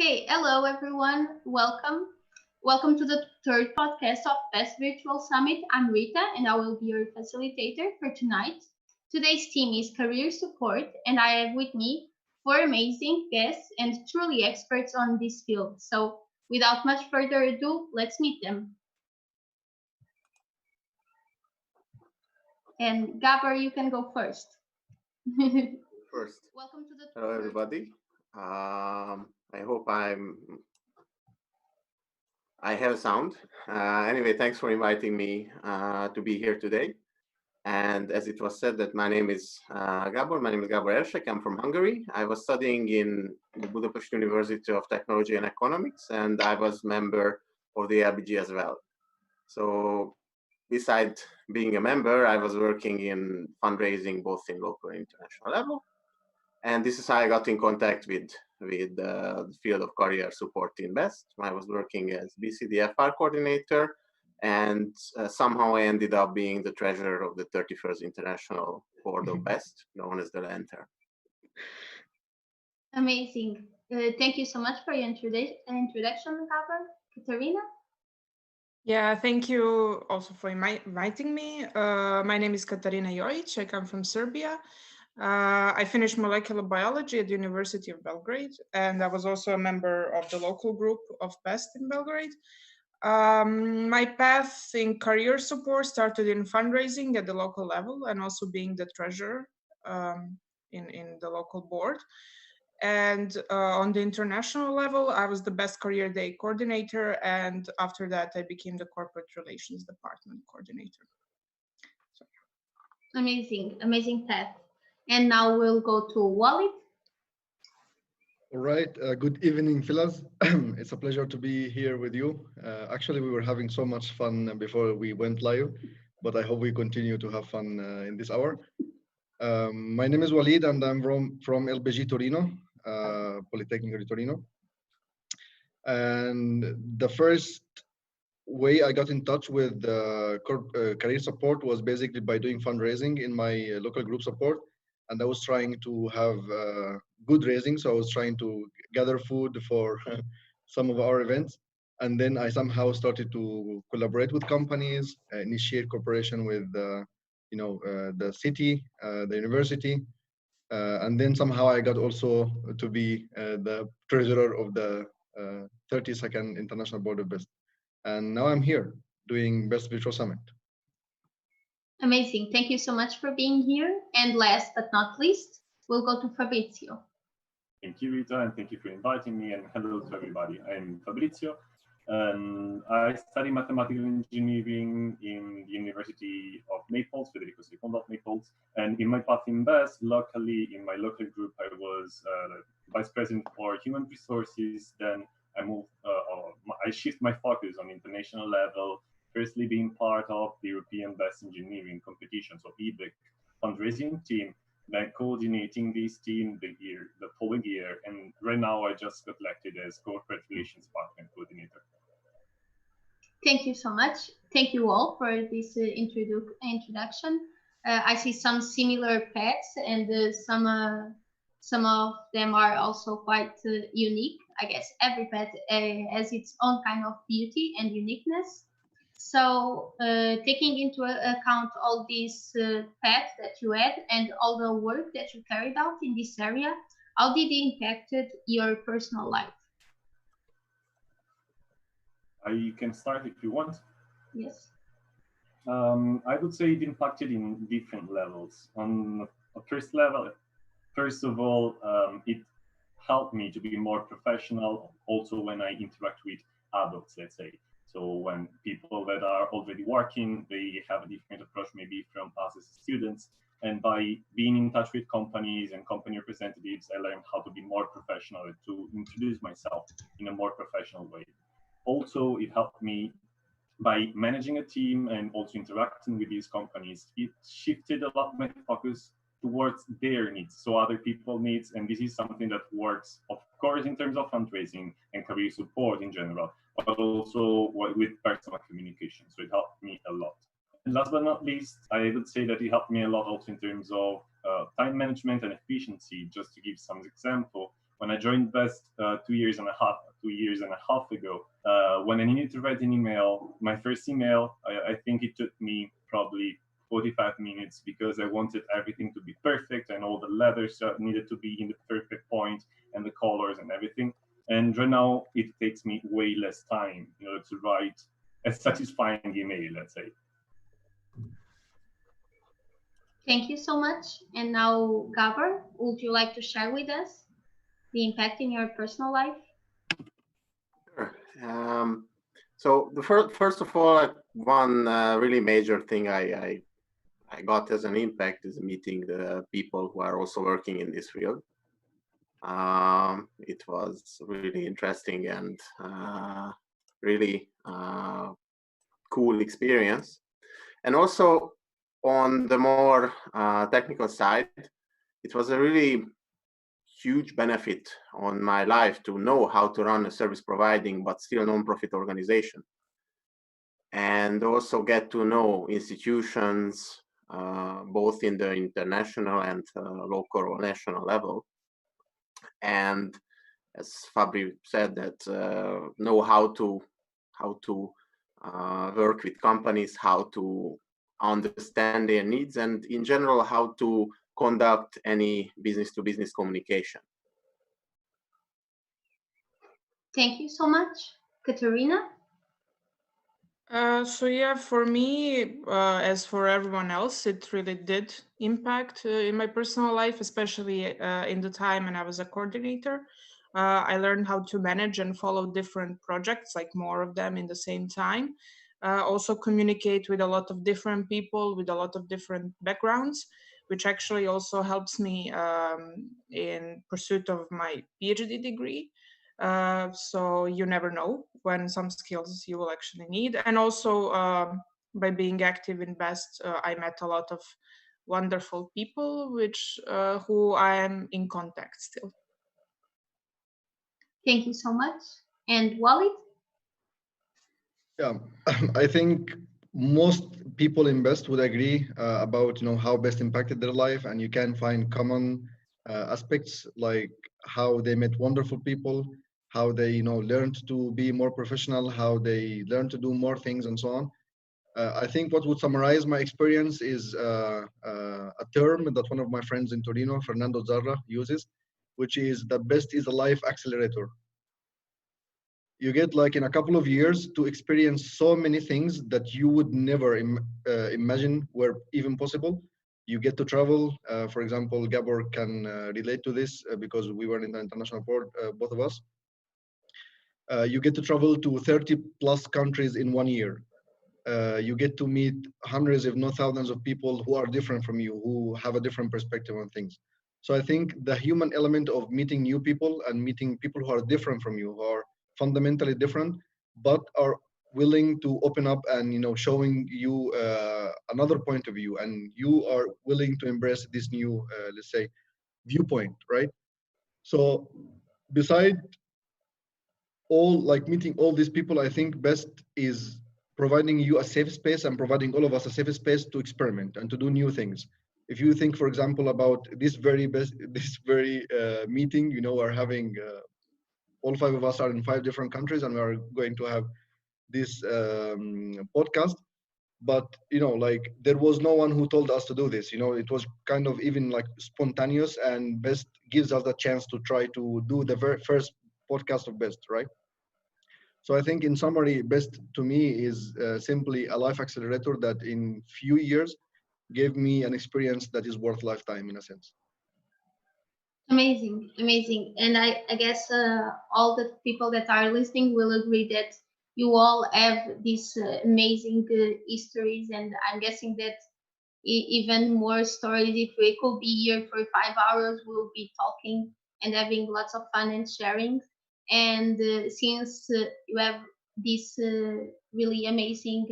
Okay, hello everyone. Welcome to the third podcast of Best Virtual Summit. I'm Rita and I will be your facilitator for tonight. Today's theme is career support, and I have with me four amazing guests and truly experts on this field. So, without much further ado, let's meet them. And Gabor, you can go first. First, Welcome to the hello third. everybody. I hope I have sound. Anyway, thanks for inviting me to be here today. And as it was said, that my name is Gabor. My name is Gabor Ersek. I'm from Hungary. I was studying in the Budapest University of Technology and Economics, and I was member of the LBG as well. So, beside being a member, I was working in fundraising both in local and international level. And this is how I got in contact with the field of career support in BEST. I was working as BCDFR coordinator, and somehow I ended up being the treasurer of the 31st International Board of BEST, known as the Lantern. Amazing. Thank you so much for your introduction, Gabor. Katerina? Yeah, thank you also for inviting me. My name is Katarina Jojic. I come from Serbia. I finished molecular biology at the University of Belgrade, and I was also a member of the local group of BEST in Belgrade. My path in career support started in fundraising at the local level and also being the treasurer in the local board. And on the international level, I was the Best Career Day coordinator. And after that, I became the corporate relations department coordinator. So, Amazing path. And now we'll go to Walid. All right. Good evening, fellas. It's a pleasure to be here with you. Actually, we were having so much fun before we went live, but I hope we continue to have fun in this hour. My name is Walid, and I'm from LBG Torino, Polytechnic di Torino. And the first way I got in touch with career support was basically by doing fundraising in my local group support. And I was trying to have good raising. So I was trying to gather food for some of our events. And then I somehow started to collaborate with companies, initiate cooperation with the city, the university. And then somehow I got also to be the treasurer of the 32nd International Board of Best. And now I'm here doing Best Virtual Summit. Amazing. Thank you so much for being here. And last but not least, we'll go to Fabrizio. Thank you, Rita, and thank you for inviting me. And hello to everybody. I'm Fabrizio. I study mathematical engineering in the University of Naples, Federico II of Naples. And in my path in BEST, locally, in my local group, I was vice president for human resources. Then I shift my focus on international level, firstly being part of the European Best Engineering competition, so EBIC fundraising team, then coordinating this team the following year. And right now I just got elected as corporate relations partner coordinator. Thank you so much. Thank you all for this introduction. I see some similar paths, and some of them are also quite unique. I guess every path has its own kind of beauty and uniqueness. So, taking into account all these paths that you had and all the work that you carried out in this area, how did it impacted your personal life? I can start if you want. Yes. I would say it impacted in different levels. On a first level, first of all, it helped me to be more professional also when I interact with adults, let's say. So when people that are already working, they have a different approach maybe from us as students. And by being in touch with companies and company representatives, I learned how to be more professional and to introduce myself in a more professional way. Also, it helped me by managing a team and also interacting with these companies. It shifted a lot my focus towards their needs, so other people's needs. And this is something that works, of course, in terms of fundraising and career support in general, but also with personal communication. So it helped me a lot. And last but not least, I would say that it helped me a lot also in terms of time management and efficiency. Just to give some example, When I joined Best 2 years and a half ago, when I needed to write an email, my first email, I think it took me probably 45 minutes because I wanted everything to be perfect and all the letters needed to be in the perfect point and the colors and everything. And right now it takes me way less time in order to write a satisfying email, let's say. Thank you so much. And now, Gabor, would you like to share with us the impact in your personal life? Sure. So the first of all, one really major thing I got as an impact is meeting the people who are also working in this field. It was really interesting and really cool experience. And also on the more technical side, it was a really huge benefit on my life to know how to run a service providing but still non-profit organization, and also get to know institutions both in the international and local or national level. And as Fabri said, that know how to work with companies, how to understand their needs, and in general how to conduct any business-to-business communication. Thank you so much. Katerina? So yeah, for me, as for everyone else, it really did impact in my personal life, especially in the time when I was a coordinator. I learned how to manage and follow different projects, like more of them in the same time. Also communicate with a lot of different people with a lot of different backgrounds, which actually also helps me in pursuit of my PhD degree. So you never know when some skills you will actually need. And also by being active in Best, I met a lot of wonderful people, which who I am in contact still. Thank you so much. And Walid? Yeah, I think most people in Best would agree about how Best impacted their life, and you can find common aspects like how they met wonderful people, how they learned to be more professional, how they learned to do more things, and so on. I think what would summarize my experience is a term that one of my friends in Torino, Fernando Zarra, uses, which is that Best is a life accelerator. You get like in a couple of years to experience so many things that you would never imagine were even possible. You get to travel. For example, Gabor can relate to this because we were in the international board, both of us. You get to travel to 30 plus countries in 1 year. You get to meet hundreds, if not thousands, of people who are different from you, who have a different perspective on things. So I think the human element of meeting new people and meeting people who are different from you, who are fundamentally different, but are willing to open up and showing you another point of view, and you are willing to embrace this new, let's say, viewpoint, right? So beside all like meeting all these people, I think Best is providing you a safe space and providing all of us a safe space to experiment and to do new things. If you think, for example, about this very meeting, we're having all 5 of us are in 5 different countries, and we are going to have this podcast. But like there was no one who told us to do this. It was kind of even like spontaneous, and Best gives us the chance to try to do the very first podcast of Best, right? So I think in summary, Best to me is simply a life accelerator that in few years gave me an experience that is worth lifetime in a sense. Amazing, amazing. And I guess all the people that are listening will agree that you all have these amazing histories, and I'm guessing that even more stories. If we could be here for 5 hours, we'll be talking and having lots of fun and sharing. And since you have this really amazing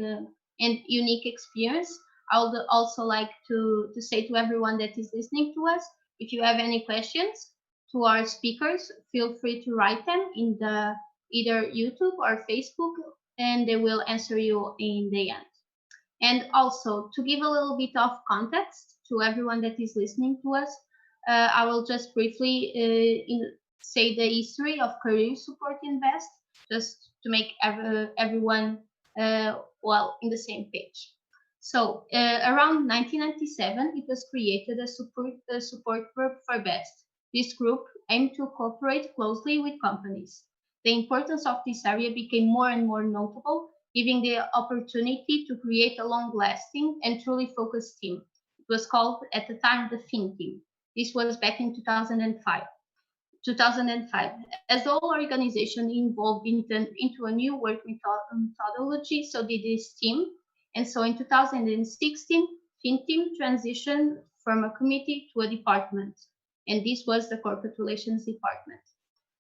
and unique experience, I would also like to say to everyone that is listening to us, if you have any questions to our speakers, feel free to write them in the either YouTube or Facebook, and they will answer you in the end. And also, to give a little bit of context to everyone that is listening to us, I will just briefly say the history of career support in BEST, just to make everyone well in the same page. So around 1997, it was created a support group for BEST. This group aimed to cooperate closely with companies. The importance of this area became more and more notable, giving the opportunity to create a long-lasting and truly focused team. It was called at the time the Fin team. This was back in 2005. As all organizations evolved into a new work methodology, so did this team. And so in 2016, Fin team transitioned from a committee to a department. And this was the Corporate Relations Department.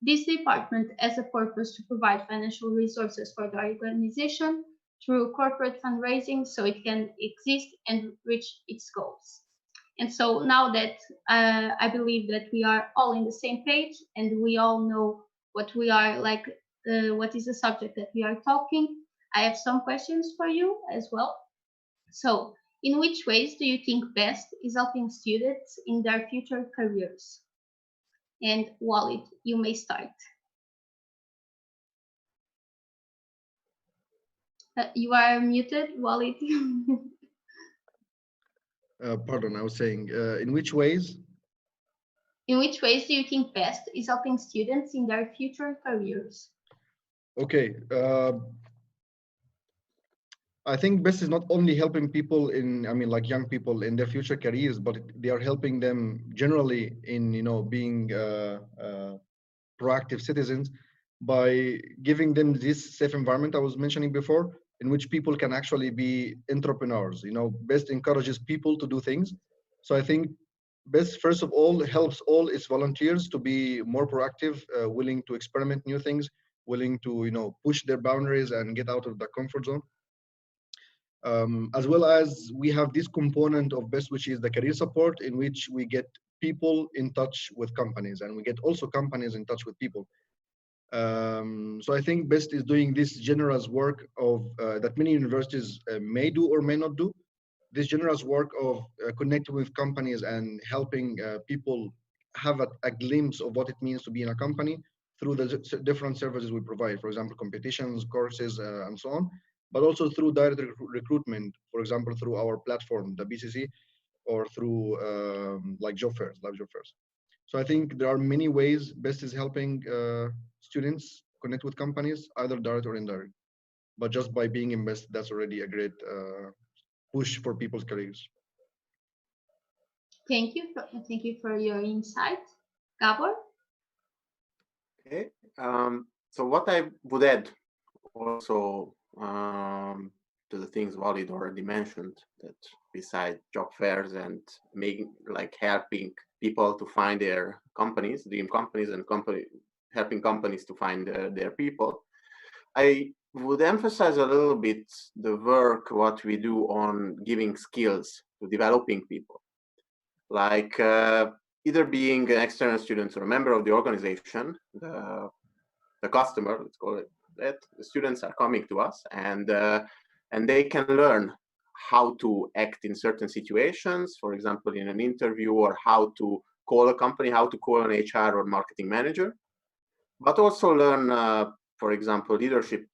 This department has a purpose to provide financial resources for the organization through corporate fundraising so it can exist and reach its goals. And so now that I believe that we are all in the same page and we all know what we are like, what is the subject that we are talking, I have some questions for you as well. So, in which ways do you think BEST is helping students in their future careers? And Walid, you may start. You are muted, Walid. Pardon, I was saying, in which ways? In which ways do you think BEST is helping students in their future careers? Okay. I think BEST is not only helping people in, I mean, like young people in their future careers, but they are helping them generally in, being proactive citizens by giving them this safe environment I was mentioning before, in which people can actually be entrepreneurs. BEST encourages people to do things. So I think BEST, first of all, helps all its volunteers to be more proactive, willing to experiment new things, willing to, push their boundaries and get out of the comfort zone. As well as we have this component of BEST, which is the career support, in which we get people in touch with companies, and we get also companies in touch with people. So I think BEST is doing this generous work of that many universities may do or may not do. This generous work of connecting with companies and helping people have a glimpse of what it means to be in a company through the different services we provide, for example, competitions, courses, and so on, but also through direct recruitment, for example, through our platform, the BCC, or through like job fairs, live job fairs. So I think there are many ways BEST is helping students connect with companies, either direct or indirect. But just by being in BEST, that's already a great push for people's careers. Thank you for your insight, Gabor. Okay. So what I would add also to the things Walid already mentioned, that besides job fairs and helping people to find their companies, dream companies, and helping companies to find their people, I would emphasize a little bit the work what we do on giving skills to developing people, like either being an external student or a member of the organization, the customer, let's call it that. The students are coming to us, and they can learn how to act in certain situations, for example, in an interview, or how to call a company, how to call an HR or marketing manager, but also learn, for example, leadership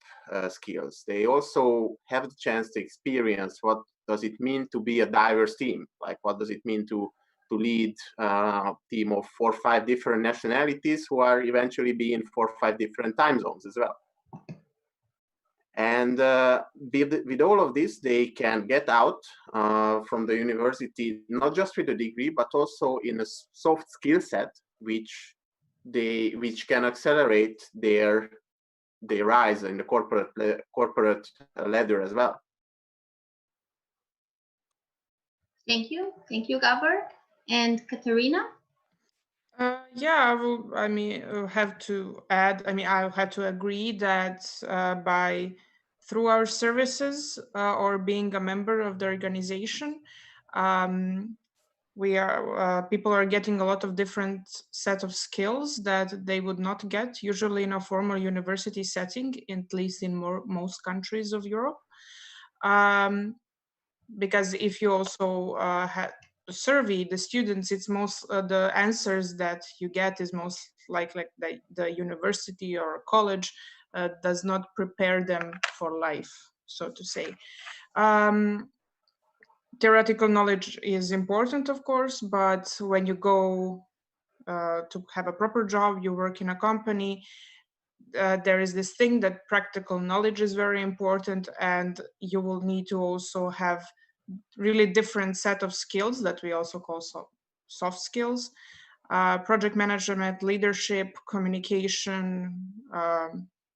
skills. They also have the chance to experience what does it mean to be a diverse team, like what does it mean to lead a team of 4 or 5 different nationalities who are eventually be in 4 or 5 different time zones as well. And with all of this, they can get out from the university, not just with a degree, but also in a soft skill set, which can accelerate their rise in the corporate ladder as well. Thank you, Gabor. And Katerina? Yeah, I'll have to add. I'll have to agree that through our services or being a member of the organization, people are getting a lot of different set of skills that they would not get usually in a formal university setting, at least in most countries of Europe. Because if you also survey the students, it's most the answers that you get is most like the university or college does not prepare them for life, so to say. Theoretical knowledge is important, of course, but when you go to have a proper job, you work in a company, there is this thing that practical knowledge is very important, and you will need to also have really different set of skills that we also call soft skills, project management, leadership, communication,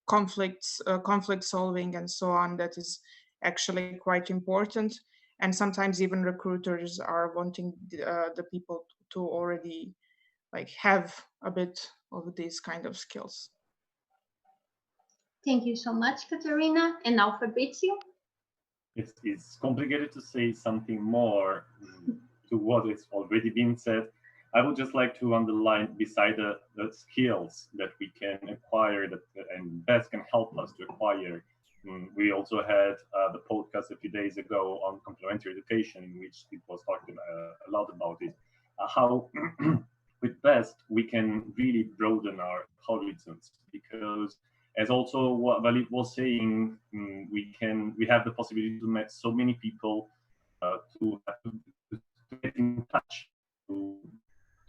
conflict solving, and so on. That is actually quite important. And sometimes even recruiters are wanting the people to already like have a bit of these kind of skills. Thank you so much, Katerina. And now Fabrizio. It's complicated to say something more to what has already been said. I would just like to underline, beside the skills that we can acquire that and best can help us to acquire. We also had the podcast a few days ago on complementary education, in which it was talked a lot about it. How with best we can really broaden our horizons, because as also what Walid was saying, we have the possibility to meet so many people, to get in touch, to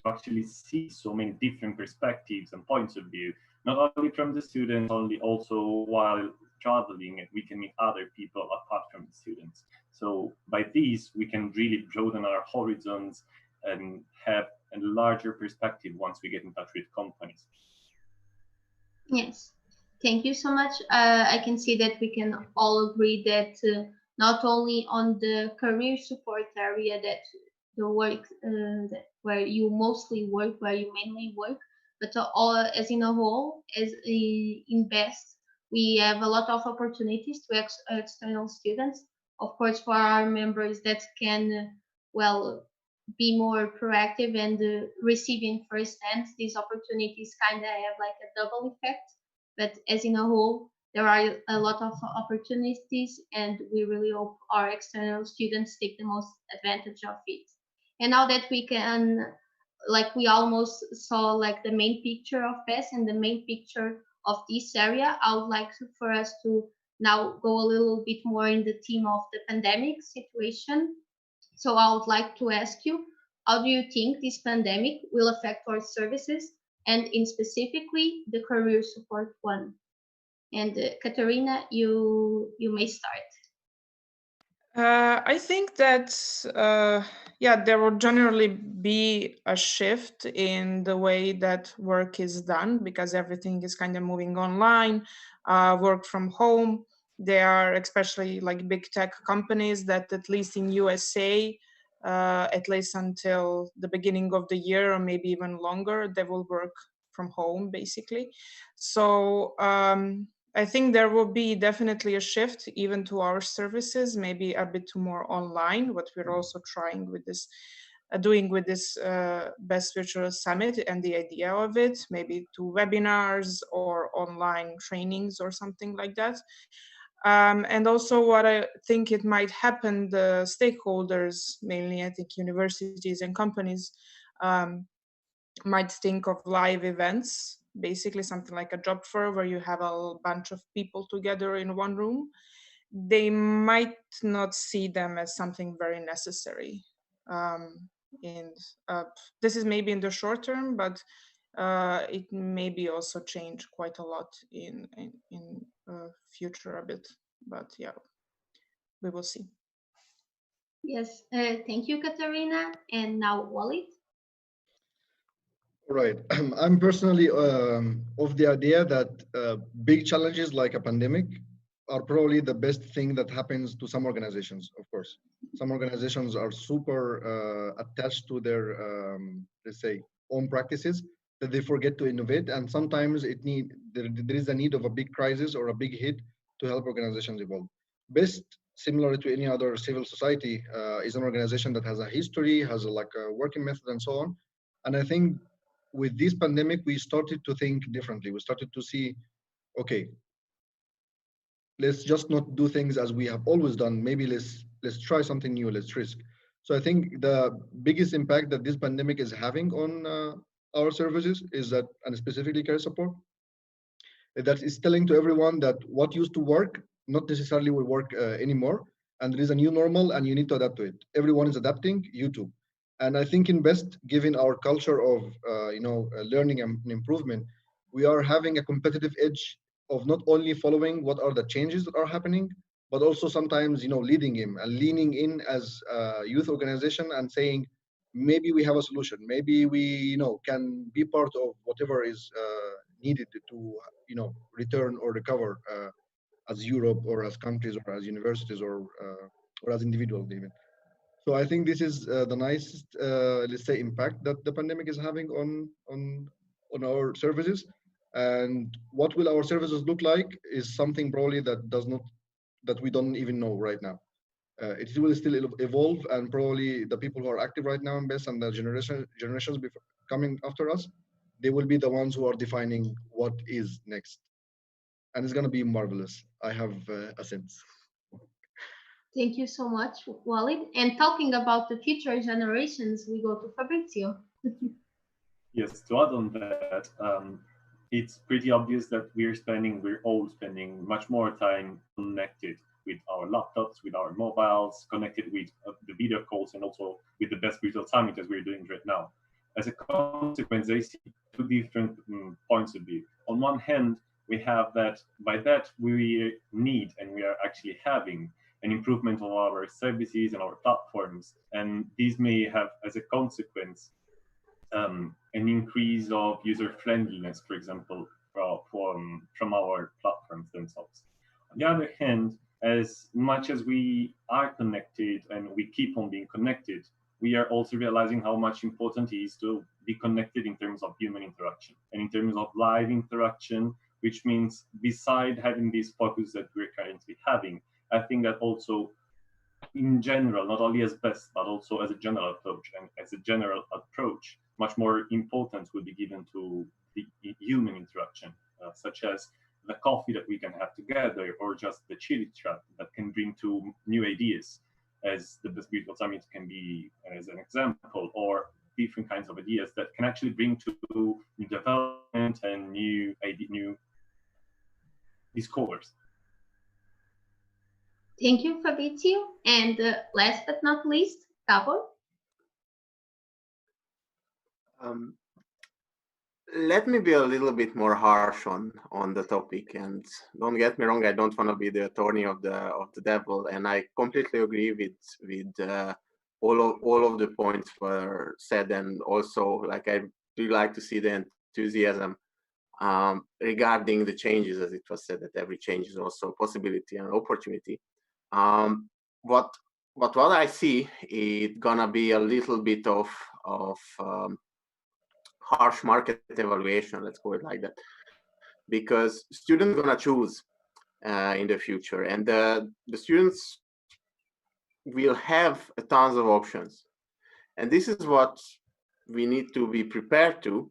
actually see so many different perspectives and points of view, not only from the students, only also while traveling, and we can meet other people apart from the students. So by this, we can really broaden our horizons and have a larger perspective once we get in touch with companies. Yes, thank you so much. I can see that we can all agree that not only on the career support area, that the work where you mostly work, where you mainly work, but all as in a whole, as in BEST, we have a lot of opportunities to external students. Of course, for our members that can, well, be more proactive and receiving firsthand these opportunities kind of have like a double effect. But as in a whole, there are a lot of opportunities, and we really hope our external students take the most advantage of it. And now that we can, like we almost saw like the main picture of PES and the main picture of this area, I would like for us to now go a little bit more in the theme of the pandemic situation. So I would like to ask you, how do you think this pandemic will affect our services, and in specifically the career support one? And Katerina, you may start. I think that yeah, there will generally be a shift in the way that work is done, because everything is kind of moving online, work from home. There are especially like big tech companies that, at least in USA, at least until the beginning of the year or maybe even longer, they will work from home basically. So I think there will be definitely a shift even to our services, maybe a bit more online, what we're also trying with this, doing with this Best Virtual Summit, and the idea of it, maybe to webinars or online trainings or something like that. And also what I think it might happen, the stakeholders, mainly I think universities and companies, might think of live events, basically something like a job fair where you have a bunch of people together in one room. They might not see them as something very necessary. And this is maybe in the short term, but it maybe also change quite a lot in future a bit. But yeah, we will see. Yes, thank you, Katerina. And now Walid. Right. I'm personally of the idea that big challenges like a pandemic are probably the best thing that happens to some organizations, of course. Some organizations are super attached to their, let's say, own practices, that they forget to innovate. And sometimes there is a need of a big crisis or a big hit to help organizations evolve. BEST, similar to any other civil society, is an organization that has a history, has like a working method and so on. And I think with this pandemic, we started to think differently. We started to see, okay, let's just not do things as we have always done. Maybe let's try something new. Let's risk. So I think the biggest impact that this pandemic is having on our services is that, and specifically career support, that is telling to everyone that what used to work not necessarily will work anymore, and there is a new normal, and you need to adapt to it. Everyone is adapting, you too. And I think in best, given our culture of learning and improvement, we are having a competitive edge of not only following what are the changes that are happening, but also sometimes leading in and leaning in as a youth organization and saying, maybe we have a solution, maybe we can be part of whatever is needed to return or recover as Europe or as countries or as universities or as individuals even. So I think this is the nicest, let's say, impact that the pandemic is having on our services. And what will our services look like is something probably that we don't even know right now. It will still evolve, and probably the people who are active right now in BEST and the generations coming after us, they will be the ones who are defining what is next, and it's going to be marvelous. I have a sense. Thank you so much, Walid. And talking about the future generations, we go to Fabrizio. Yes, to add on that, it's pretty obvious that we're all spending much more time connected with our laptops, with our mobiles, connected with the video calls, and also with the Best Virtual Summit as we're doing right now. As a consequence, I see two different points of view. On one hand, we have that by that we need and we are actually having an improvement of our services and our platforms, and these may have as a consequence an increase of user friendliness, for example, from our platforms themselves. On the other hand, as much as we are connected and we keep on being connected, we are also realizing how much important it is to be connected in terms of human interaction and in terms of live interaction, which means beside having this focus that we're currently having, I think that also in general, not only as best, but also as a general approach, and as a general approach, much more importance will be given to the human interaction, such as the coffee that we can have together, or just the chili chat that can bring to new ideas, as the Best Virtual Summit can be as an example, or different kinds of ideas that can actually bring to new development and new discoveries. Thank you, Fabrizio. And last but not least, Gabor. Let me be a little bit more harsh on the topic, and don't get me wrong, I don't want to be the attorney of the devil, and I completely agree with all of the points were said, and also like I do like to see the enthusiasm regarding the changes, as it was said that every change is also a possibility and opportunity. What I see, it's gonna be a little bit of harsh market evaluation, let's call it like that, because students are gonna choose in the future, and the students will have tons of options, and this is what we need to be prepared to,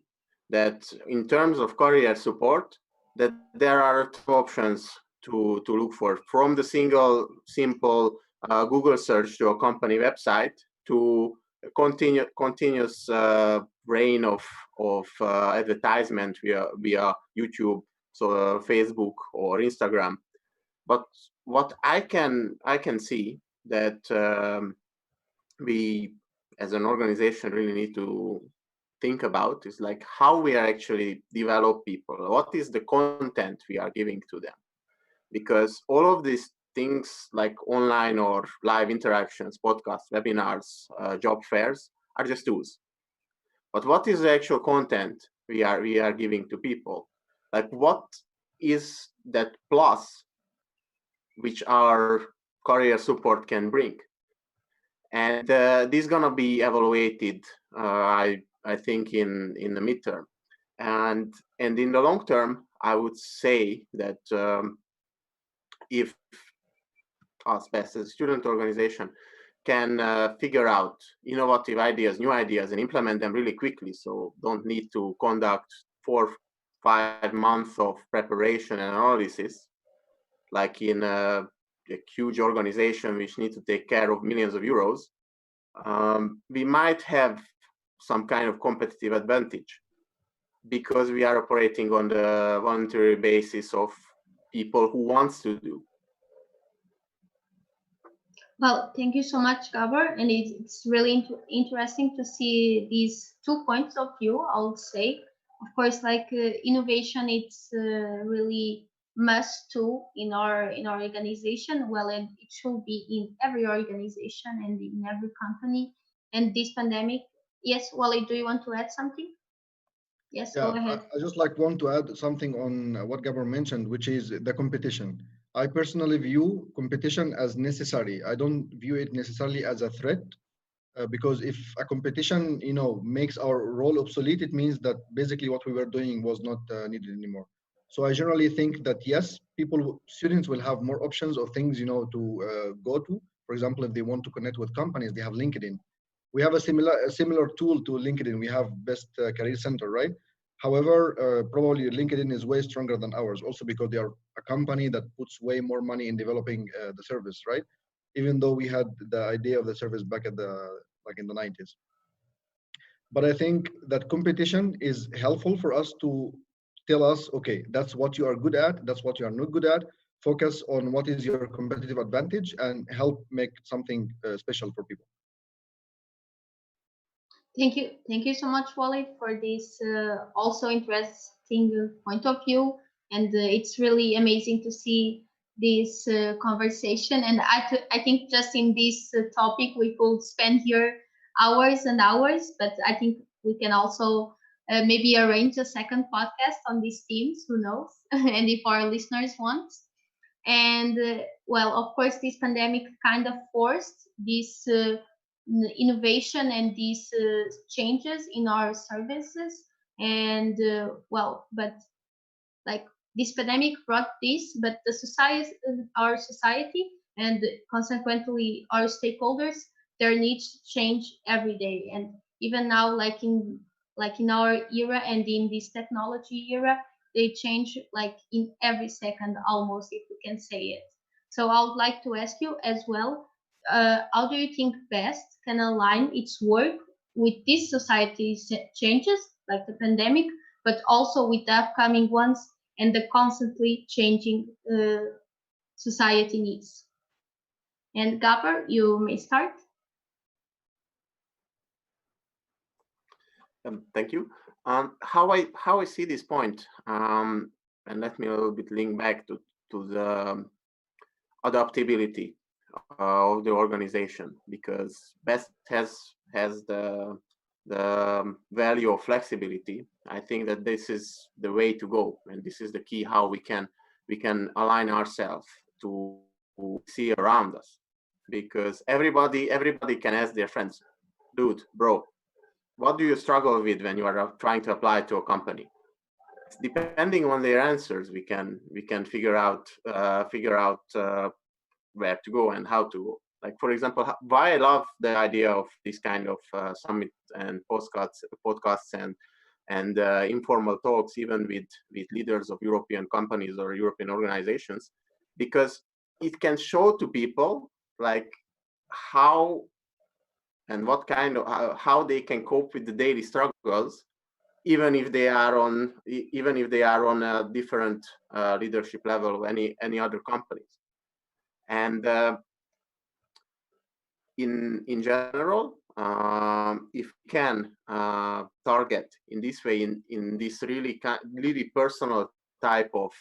that in terms of career support, that there are options to look for, from the simple Google search to a company website to continuous rain of advertisement via YouTube, so Facebook or Instagram. But what I can see that we as an organization really need to think about is like how we are actually develop people. What is the content we are giving to them? Because all of these things like online or live interactions, podcasts, webinars, job fairs are just tools. But what is the actual content we are giving to people? Like what is that plus which our career support can bring? And this is gonna be evaluated, I think, in the midterm, and in the long term, I would say that if us best as a student organization can figure out innovative ideas, new ideas, and implement them really quickly, so don't need to conduct 4-5 months of preparation and analysis, like in a huge organization which need to take care of millions of euros, we might have some kind of competitive advantage because we are operating on the voluntary basis of people who wants to do. Well, thank you so much, Gabor, and it's really interesting to see these 2 points of view. I would say, of course, like innovation, it's really must too in our organization. Well, and it should be in every organization and in every company. And this pandemic, yes, Wally, do you want to add something? Yes, go Yeah, ahead. I just like want to add something on what Gabor mentioned, which is the competition. I personally view competition as necessary. I don't view it necessarily as a threat, because if a competition, makes our role obsolete, it means that basically what we were doing was not needed anymore. So I generally think that yes, students will have more options of things, to go to. For example, if they want to connect with companies, they have LinkedIn. We have a similar tool to LinkedIn. We have Best Career Center, right? However, probably LinkedIn is way stronger than ours, also because they are a company that puts way more money in developing the service, right? Even though we had the idea of the service back at the like in the 90s. But I think that competition is helpful for us to tell us, okay, that's what you are good at, that's what you are not good at. Focus on what is your competitive advantage and help make something special for people. Thank you so much, Wally, for this also interesting point of view. And it's really amazing to see this conversation. And I think just in this topic, we could spend here hours and hours, but I think we can also maybe arrange a second podcast on these themes, who knows, and if our listeners want. And well, of course, this pandemic kind of forced this innovation and these changes in our services. And well, but like this pandemic brought this, but the society, our society, and consequently our stakeholders, their needs change every day. And even now, like in our era and in this technology era, they change like in every second almost, if we can say it. So I would like to ask you as well, how do you think best can align its work with these society changes like the pandemic, but also with the upcoming ones and the constantly changing society needs? And Gabor, you may start. Thank you. How I see this point, and let me a little bit link back to the adaptability of the organization, because best has the value of flexibility. I think that this is the way to go, and this is the key how we can align ourselves to see around us, because everybody can ask their friends, dude, bro, what do you struggle with when you are trying to apply to a company? Depending on their answers, we can figure out where to go and how to go. Like, for example, why I love the idea of this kind of summit and podcasts and informal talks, even with leaders of European companies or European organizations, because it can show to people like how and what kind of how they can cope with the daily struggles, even if they are on a different leadership level of any other companies. And in general, if we can target in this way, in this really personal type of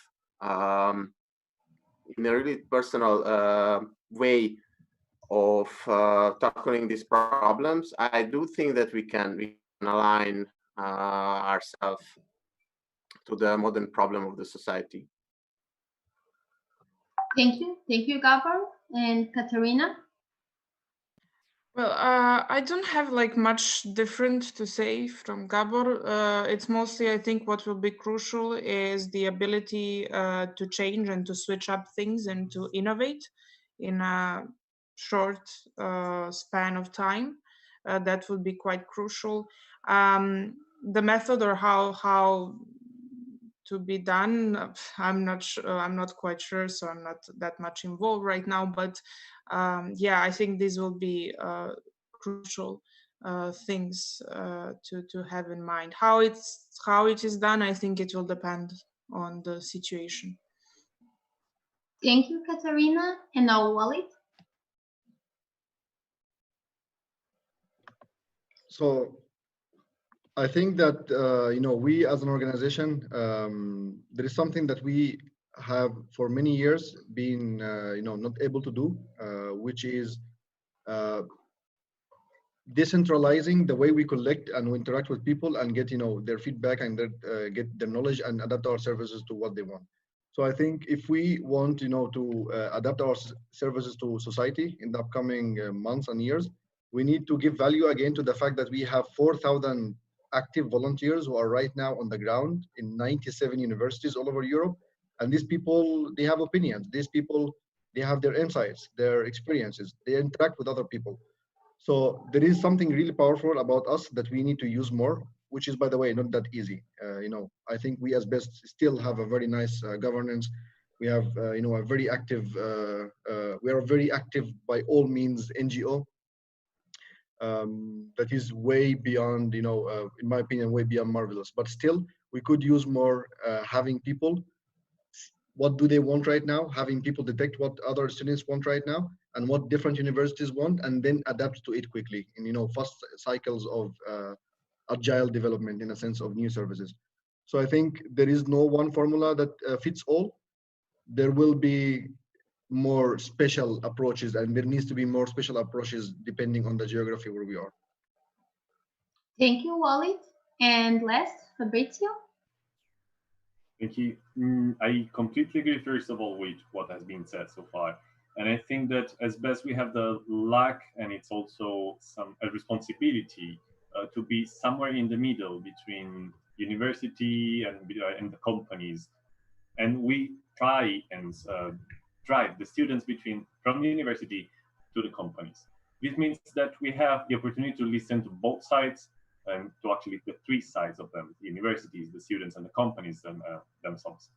in a really personal way of tackling these problems, I do think that we can align ourselves to the modern problem of the society. Thank you, Gabor. And Katerina? Well, I don't have like much different to say from Gabor. It's mostly, I think, what will be crucial is the ability to change and to switch up things and to innovate in a short span of time. That would be quite crucial. The method or how to be done, I'm not sure, I'm not quite sure, so I'm not that much involved right now. But yeah, I think this will be crucial things to have in mind. How it is done, I think it will depend on the situation. Thank you, Katarina. And now, Walid. So I think that we as an organization, there is something that we have for many years been not able to do, which is uh, decentralizing the way we collect and we interact with people and get their feedback and get their knowledge and adapt our services to what they want. So I think if we want to adapt our services to society in the upcoming months and years, we need to give value again to the fact that we have 4,000 active volunteers who are right now on the ground in 97 universities all over Europe. And these people, they have opinions. These people, they have their insights, their experiences. They interact with other people. So there is something really powerful about us that we need to use more, which is, by the way, not that easy. I think we as BEST still have a very nice governance. We have, a very active, we are a very active by all means NGO that is way beyond, in my opinion, way beyond marvelous. But still, we could use more having people. What do they want right now? Having people detect what other students want right now and what different universities want, and then adapt to it quickly in fast cycles of agile development in a sense of new services. So I think there is no one formula that fits all. There will be more special approaches, and there needs to be more special approaches depending on the geography where we are. Thank you, Walid. And last, Fabrizio. Thank you. I completely agree, first of all, with what has been said so far. And I think that as best we have the luck, and it's also a responsibility to be somewhere in the middle between university and the companies. And we try and drive the students from the university to the companies. This means that we have the opportunity to listen to both sides, and to actually the three sides of them: the universities, the students, and the companies themselves,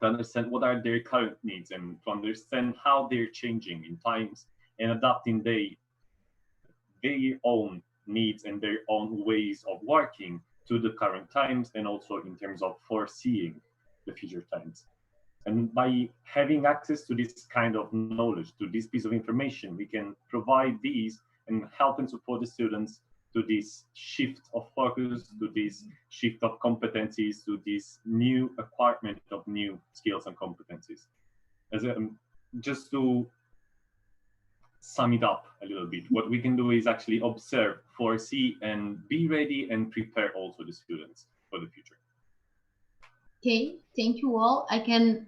to understand what are their current needs and to understand how they're changing in times and adapting their own needs and their own ways of working to the current times, and also in terms of foreseeing the future times. And by having access to this kind of knowledge, to this piece of information, we can provide these and help and support the students to this shift of focus, to this shift of competencies, to this new acquirement of new skills and competencies. Just to sum it up a little bit, what we can do is actually observe, foresee, and be ready and prepare also the students for the future. Okay, thank you all. I can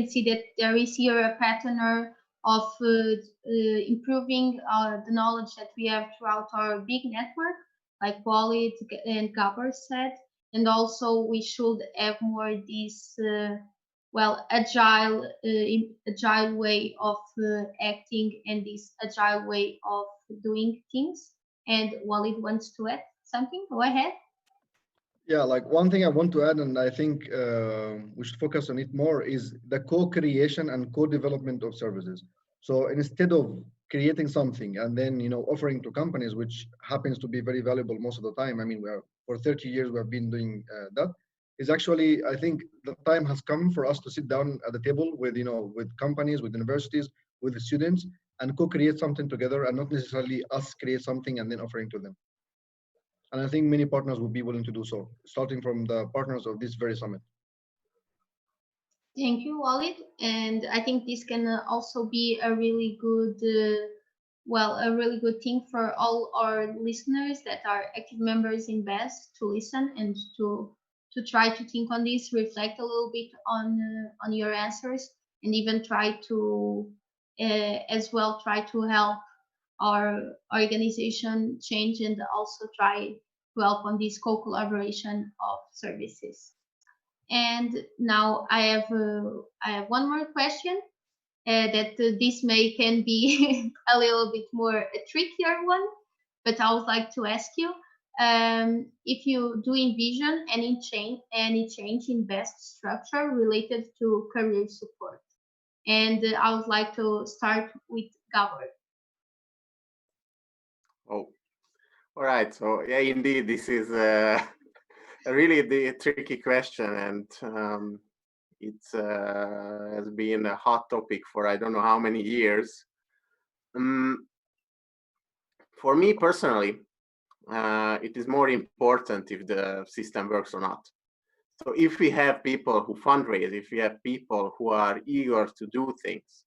see that there is here a pattern of improving the knowledge that we have throughout our big network, like Walid and Gabor said, and also we should have more this agile way of acting and this agile way of doing things. And Walid wants to add something. Go ahead. Yeah, like one thing I want to add, and I think we should focus on it more, is the co-creation and co-development of services. So instead of creating something and then offering to companies, which happens to be very valuable most of the time. I mean, for 30 years we have been doing that. Is actually, I think the time has come for us to sit down at the table with with companies, with universities, with the students, and co-create something together, and not necessarily us create something and then offering to them. And I think many partners would be willing to do so, starting from the partners of this very summit. Thank you, Walid. And I think this can also be a really good, a really good thing for all our listeners that are active members in BEST to listen and to try to think on this, reflect a little bit on your answers, and even try to as well try to help our organization change and also try to help on this co-collaboration of services. And now I have one more question that this can be a little bit more a trickier one, but I would like to ask you if you do envision any change in BEST structure related to career support. And I would like to start with Gabor. Oh, all right. So yeah, indeed, this is really the tricky question, and it's has been a hot topic for I don't know how many years. For me personally, it is more important if the system works or not. So if we have people who fundraise, if we have people who are eager to do things,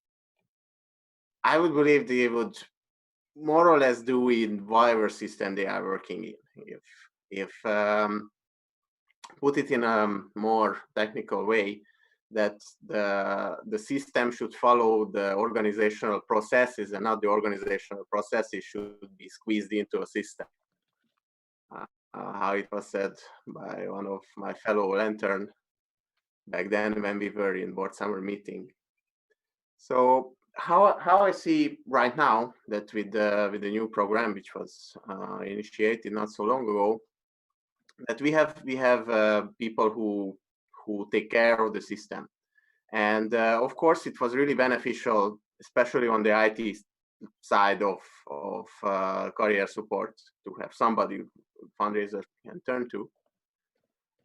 I would believe they would more or less do in whatever system they are working in. If put it in a more technical way, that the system should follow the organizational processes and not the organizational processes should be squeezed into a system. How it was said by one of my fellow lantern back then when we were in board summer meeting. So how I see right now that with the new program which was initiated not so long ago, that we have people who take care of the system, and of course it was really beneficial, especially on the IT side of career support, to have somebody fundraiser can turn to.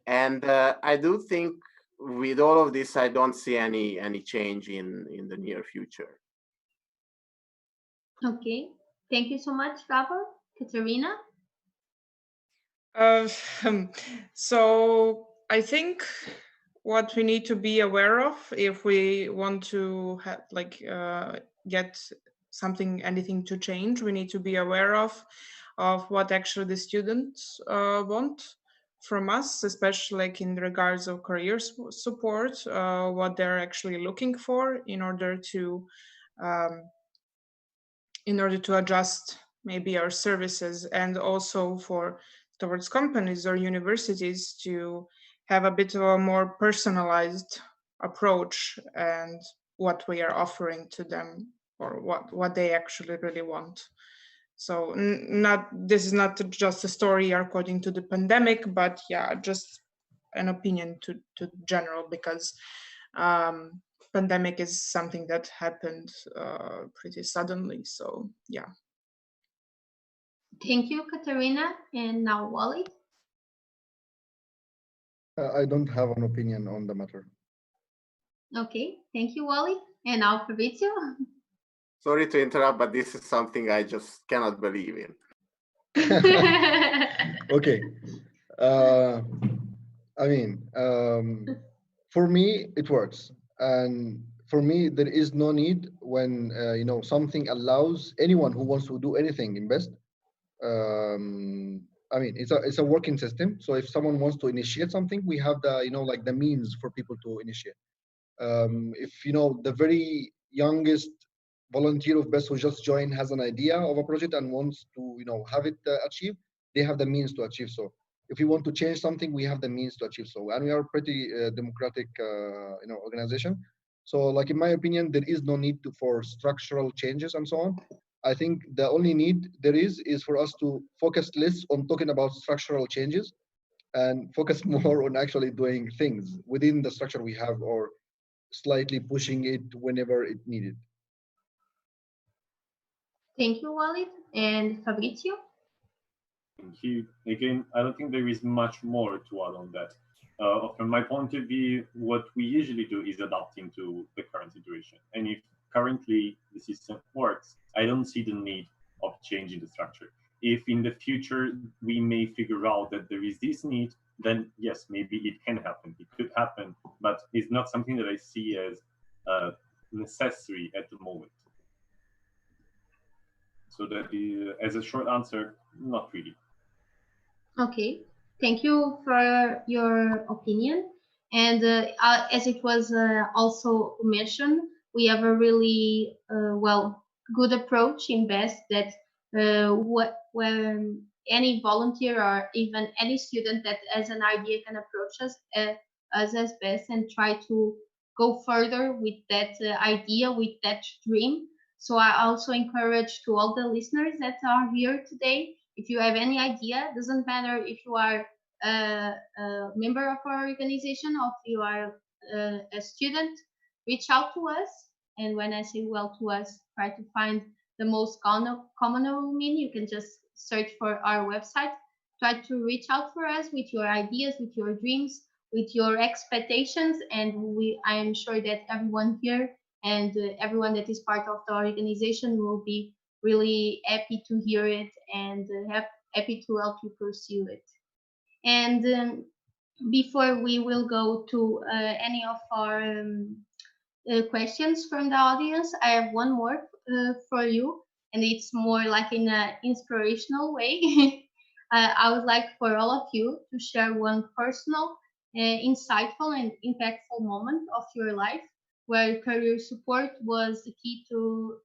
And I do think with all of this, I don't see any change in the near future. Okay, thank you so much, Gabor. Katerina? Uh, so I think what we need to be aware of if we want to get anything to change, we need to be aware of what actually the students want from us, especially like in regards of career support, what they're actually looking for um, in order to adjust maybe our services, and also for towards companies or universities to have a bit of a more personalized approach and what we are offering to them, or what they actually really want. So not this is not just a story according to the pandemic, but yeah, just an opinion to general, because pandemic is something that happened pretty suddenly. So yeah. Thank you, Katerina. And now Wally. I don't have an opinion on the matter. Okay, thank you, Wally. And now Fabrizio. Sorry to interrupt, but this is something I just cannot believe in. Okay. I mean, for me, it works. And for me, there is no need when, something allows anyone who wants to do anything invest. I mean, it's a working system. So if someone wants to initiate something, we have the, like the means for people to initiate. If the very youngest volunteer of best who just joined has an idea of a project and wants to have it achieved, they have the means to achieve so. If we want to change something, we have the means to achieve so, and we are a pretty democratic organization. So like in my opinion, there is no need for structural changes and so on. I think the only need there is for us to focus less on talking about structural changes and focus more on actually doing things within the structure we have, or slightly pushing it whenever it needed. Thank you, Walid. And Fabrizio? Thank you. Again, I don't think there is much more to add on that. From my point of view, what we usually do is adapting to the current situation. And if currently the system works, I don't see the need of changing the structure. If in the future we may figure out that there is this need, then yes, maybe it can happen. It could happen, but it's not something that I see as necessary at the moment. So that as a short answer, not really. Okay, thank you for your opinion. And as it was also mentioned, we have a really good approach in BEST that when any volunteer or even any student that has an idea can approach us as BEST and try to go further with that idea, with that dream. So I also encourage to all the listeners that are here today, if you have any idea, doesn't matter if you are a member of our organization or if you are a student, reach out to us. And when I say well to us, try to find the most common mean. You can just search for our website. Try to reach out for us with your ideas, with your dreams, with your expectations, and I am sure that everyone here and everyone that is part of the organization will be really happy to hear it and happy to help you pursue it. And before we will go to any of our questions from the audience, I have one more for you, and it's more like in an inspirational way. I would like for all of you to share one personal, insightful, and impactful moment of your life where career support was the key to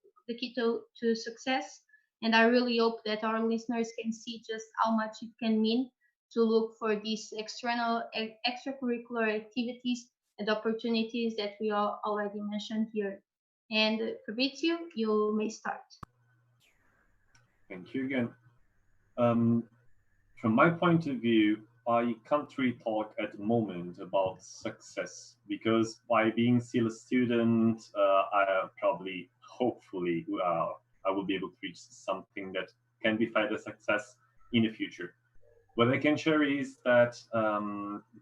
success. And I really hope that our listeners can see just how much it can mean to look for these extracurricular activities and opportunities that we all already mentioned here. And Fabrizio, you may start. Thank you again. From my point of view, I can't really talk at the moment about success because by being still a student, I probably, hopefully, I will be able to reach something that can be fed as success in the future. What I can share is that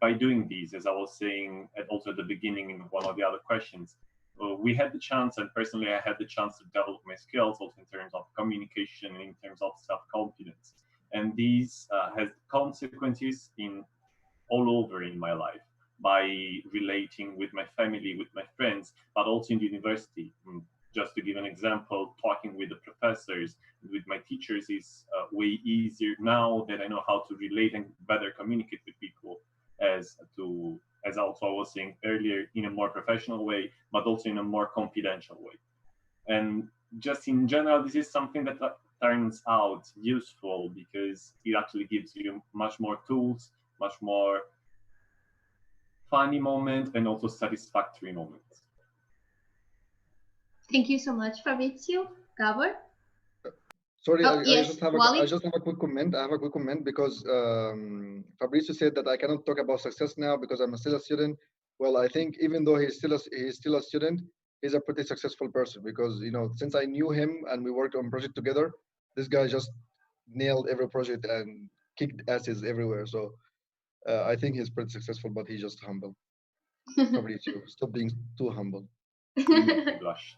by doing these, as I was saying also at the beginning in one of the other questions, we had the chance, and personally I had the chance to develop my skills also in terms of communication and in terms of self-confidence. And these has consequences in all over in my life by relating with my family, with my friends, but also in the university. Just to give an example, talking with the professors, with my teachers is way easier now that I know how to relate and better communicate with people as also I was saying earlier, in a more professional way, but also in a more confidential way. And just in general, this is something that turns out useful because it actually gives you much more tools, much more funny moments, and also satisfactory moments. Thank you so much, Fabrizio. Gabor? Sorry, Oh, I yes, just have Wally? I just have a quick comment. I have a quick comment because Fabrizio said that I cannot talk about success now because I'm still a student. Well, I think even though he's still a student, he's a pretty successful person because since I knew him and we worked on project together, this guy just nailed every project and kicked asses everywhere. So I think he's pretty successful, but he's just humble. Fabrizio, stop being too humble. You make me blush.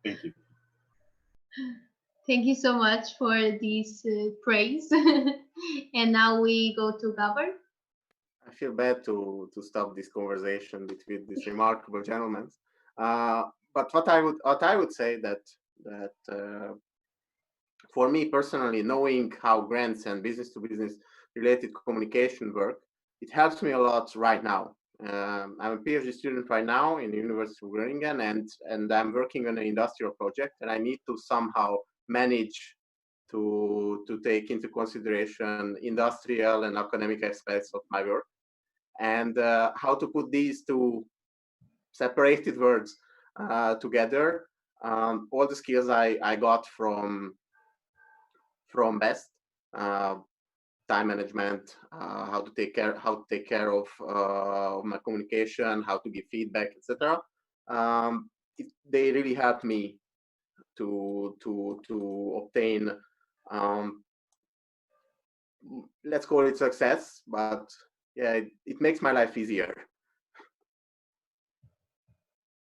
Thank you. Thank you so much for this praise. And now we go to Gabor. I feel bad to stop this conversation between these remarkable gentlemen. But what I would say that for me personally, knowing how grants and business to business related communication work, it helps me a lot right now. I'm a PhD student right now in the University of Groningen, and I'm working on an industrial project, and I need to somehow manage to take into consideration industrial and academic aspects of my work, and how to put these two separated words together. All the skills I got from BEST, time management, how to take care of my communication, how to give feedback, etc. They really helped me to obtain, let's call it success, but yeah, it makes my life easier.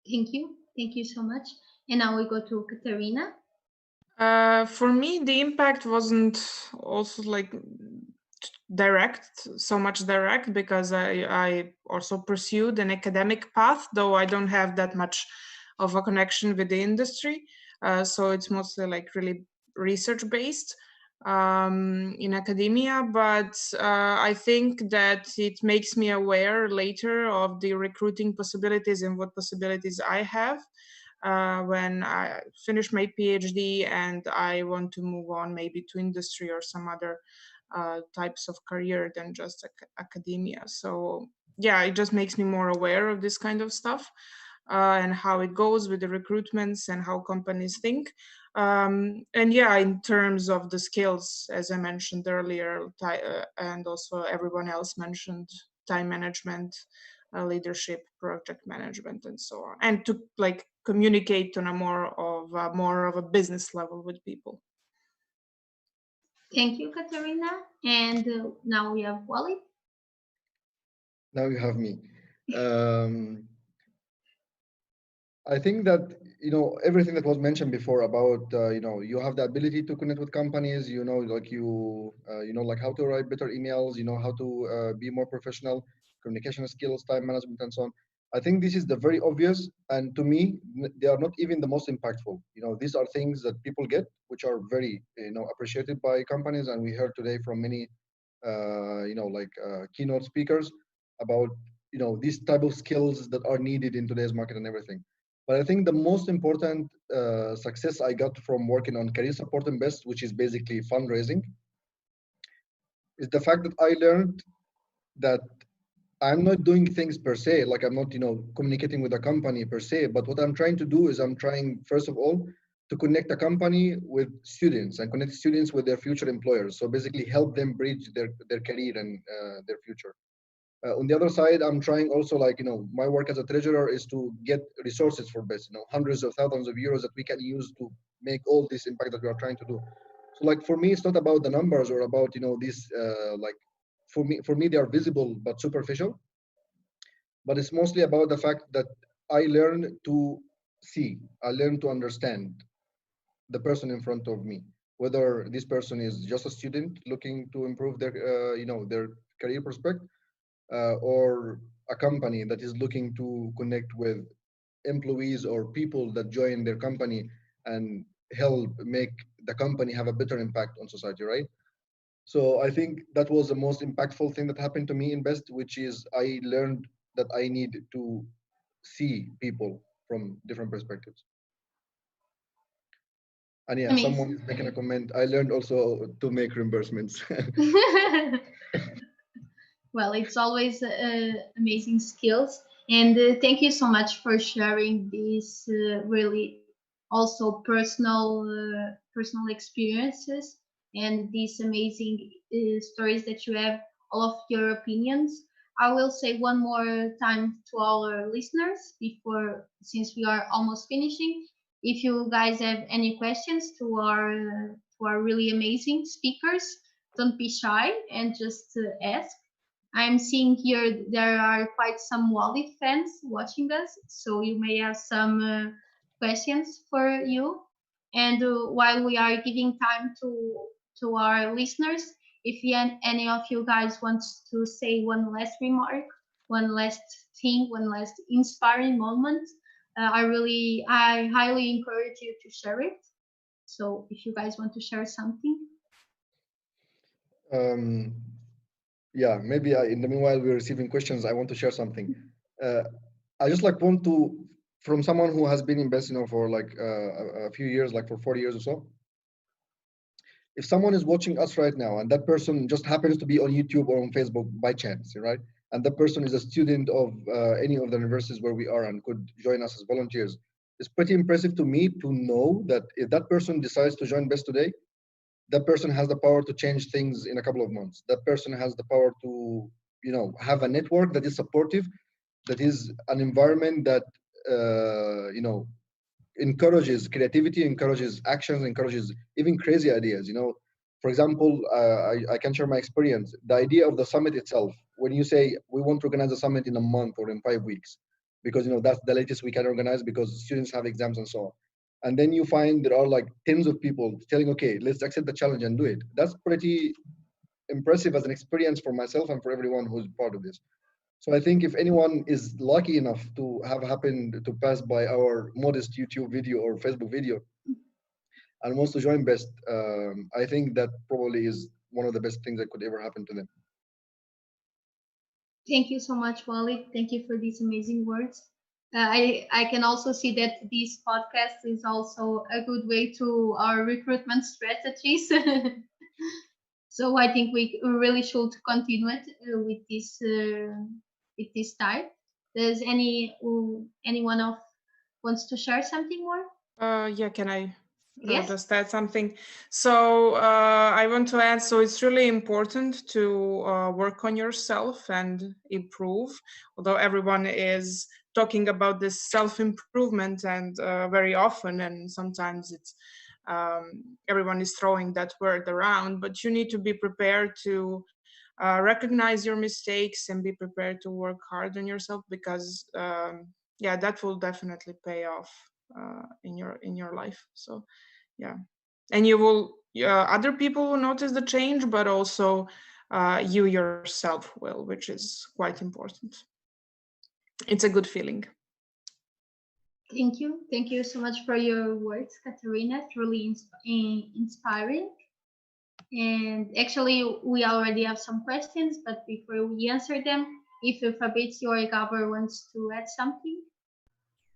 Thank you so much. And now we go to Katerina. For me, the impact wasn't also like so much direct because I also pursued an academic path, though I don't have that much of a connection with the industry. So it's mostly like really research based in academia, but I think that it makes me aware later of the recruiting possibilities and what possibilities I have when I finish my PhD and I want to move on maybe to industry or some other types of career than just academia. So yeah, it just makes me more aware of this kind of stuff and how it goes with the recruitments and how companies think. And yeah, in terms of the skills, as I mentioned earlier, and also everyone else mentioned, time management, leadership, project management, and so on, and to like communicate on a more of a business level with people. Thank you, Katerina. And now we have Wally. Now you have me. Um, I think that everything that was mentioned before about you have the ability to connect with companies. Like how to write better emails. How to be more professional, communication skills, time management, and so on. I think this is the very obvious, and to me, they are not even the most impactful. These are things that people get, which are very appreciated by companies, and we heard today from many keynote speakers about these type of skills that are needed in today's market and everything. But I think the most important success I got from working on career support and best, which is basically fundraising, is the fact that I learned that I'm not doing things per se, like I'm not, communicating with a company per se, but what I'm trying to do is I'm trying, first of all, to connect a company with students and connect students with their future employers. So basically help them bridge their career and their future. On the other side, I'm trying also, my work as a treasurer is to get resources for best, hundreds of thousands of euros that we can use to make all this impact that we are trying to do. So like for me, it's not about the numbers or about, these, for me, they are visible but superficial, but it's mostly about the fact that I learn to see, I learn to understand the person in front of me, whether this person is just a student looking to improve their career prospect, or a company that is looking to connect with employees or people that join their company and help make the company have a better impact on society, right? So I think that was the most impactful thing that happened to me in Best, which is I learned that I need to see people from different perspectives. And yeah, someone Amazing. is making a comment. I learned also to make reimbursements. Well, it's always amazing skills. And thank you so much for sharing these really also personal experiences and these amazing stories that you have, all of your opinions. I will say one more time to all our listeners before, since we are almost finishing. If you guys have any questions to our really amazing speakers, don't be shy and just ask. I'm seeing here there are quite some Wally fans watching us, so you may have some questions for you. And while we are giving time to our listeners, if any of you guys wants to say one last remark, one last thing, one last inspiring moment, I highly encourage you to share it. So if you guys want to share something. um, yeah, maybe in the meanwhile we're receiving questions. I want to share something. Uh, I just want to, from someone who has been in Best, for a few years, like for 40 years or so. If someone is watching us right now and that person just happens to be on YouTube or on Facebook by chance, right? And that person is a student of any of the universities where we are and could join us as volunteers, it's pretty impressive to me to know that if that person decides to join Best today, that person has the power to change things in a couple of months. That person has the power to, have a network that is supportive, that is an environment that, encourages creativity, encourages actions, encourages even crazy ideas. For example, I can share my experience. The idea of the summit itself, when you say we want to organize a summit in a month or in 5 weeks, because that's the latest we can organize because students have exams and so on. And then you find there are like tens of people telling, okay, let's accept the challenge and do it. That's pretty impressive as an experience for myself and for everyone who's part of this. So I think if anyone is lucky enough to have happened to pass by our modest YouTube video or Facebook video and wants to join Best, I think that probably is one of the best things that could ever happen to them. Thank you so much, Wally. Thank you for these amazing words. I can also see that this podcast is also a good way to our recruitment strategies. So I think we really should continue it with this type. Does anyone of wants to share something more? Yeah, can I Yes. just add something? So I want to add, so it's really important to work on yourself and improve, although everyone is talking about this self-improvement and very often, and sometimes it's everyone is throwing that word around, but you need to be prepared to recognize your mistakes and be prepared to work hard on yourself, because yeah, that will definitely pay off in your life. So yeah, and you will other people will notice the change, but also you yourself will, which is quite important. It's a good feeling. Thank you so much for your words, Katerina. It's really inspiring. And actually, we already have some questions, but before we answer them, if Fabrizio or Gabor wants to add something,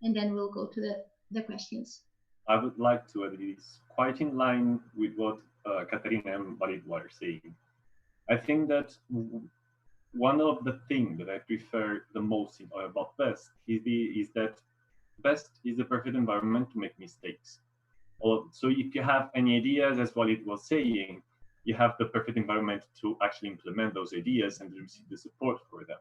and then we'll go to the questions. I would like to add this quite in line with what Katarina and Valid were saying. I think that one of the things that I prefer the most about best is that best is the perfect environment to make mistakes. So if you have any ideas, as Walid was saying, you have the perfect environment to actually implement those ideas and receive the support for them.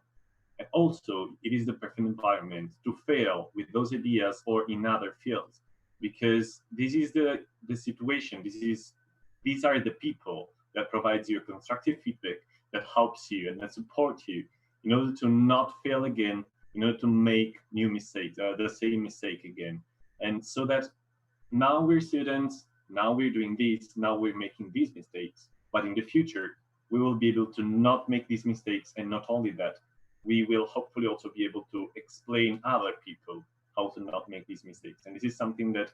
And also, it is the perfect environment to fail with those ideas or in other fields, because this is the situation. These are the people that provides you constructive feedback, that helps you and that support you in order to not fail again, in order to make new mistakes, the same mistake again. And so that now we're students, now we're doing this, now we're making these mistakes, but in the future, we will be able to not make these mistakes. And not only that, we will hopefully also be able to explain other people how to not make these mistakes. And this is something that,